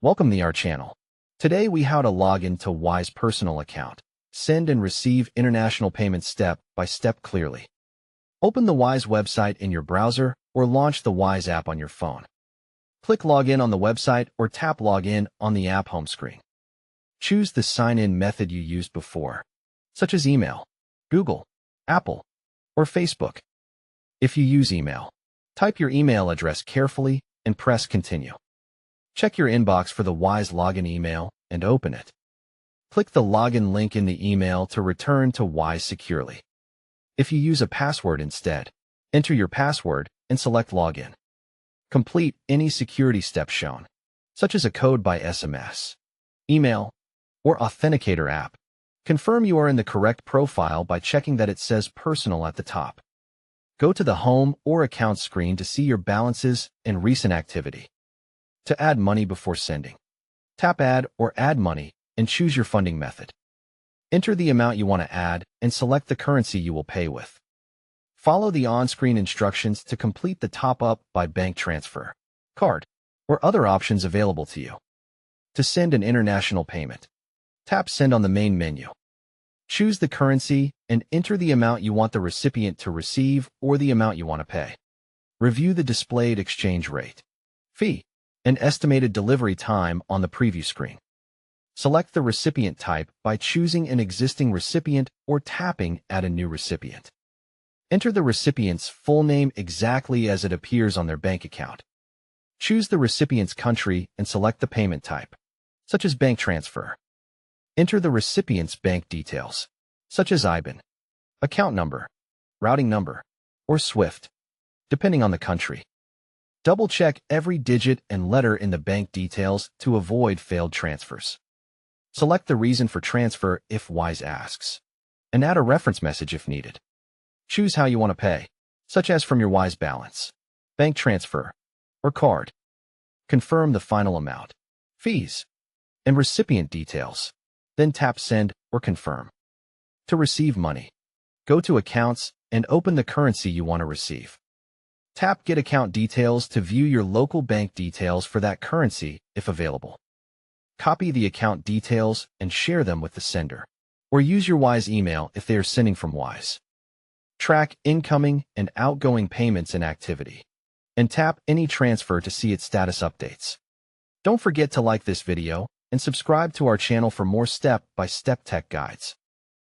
Welcome to our channel. Today we how to log into Wise personal account, send and receive international payments step by step clearly. Open the Wise website in your browser or launch the Wise app on your phone. Click Login on the website or tap Login on the app home screen. Choose the sign-in method you used before, such as email, Google, Apple, or Facebook. If you use email, type your email address carefully and press Continue. Check your inbox for the Wise login email and open it. Click the login link in the email to return to Wise securely. If you use a password instead, enter your password and select Login. Complete any security steps shown, such as a code by SMS, email, or Authenticator app. Confirm you are in the correct profile by checking that it says Personal at the top. Go to the Home or Account screen to see your balances and recent activity. To add money before sending, tap Add or Add Money and choose your funding method. Enter the amount you want to add and select the currency you will pay with. Follow the on-screen instructions to complete the top-up by bank transfer, card, or other options available to you. To send an international payment, tap Send on the main menu. Choose the currency and enter the amount you want the recipient to receive or the amount you want to pay. Review the displayed exchange rate, fee, and estimated delivery time on the preview screen. Select the recipient type by choosing an existing recipient or tapping Add a new recipient. Enter the recipient's full name exactly as it appears on their bank account. Choose the recipient's country and select the payment type, such as bank transfer. Enter the recipient's bank details, such as IBAN, account number, routing number, or SWIFT, depending on the country. Double-check every digit and letter in the bank details to avoid failed transfers. Select the reason for transfer if Wise asks, and add a reference message if needed. Choose how you want to pay, such as from your Wise balance, bank transfer, or card. Confirm the final amount, fees, and recipient details. Then tap Send or Confirm. To receive money, go to Accounts and open the currency you want to receive. Tap Get Account Details to view your local bank details for that currency if available. Copy the account details and share them with the sender, or use your Wise email if they are sending from Wise. Track incoming and outgoing payments and activity, and tap any transfer to see its status updates. Don't forget to like this video and subscribe to our channel for more step-by-step tech guides.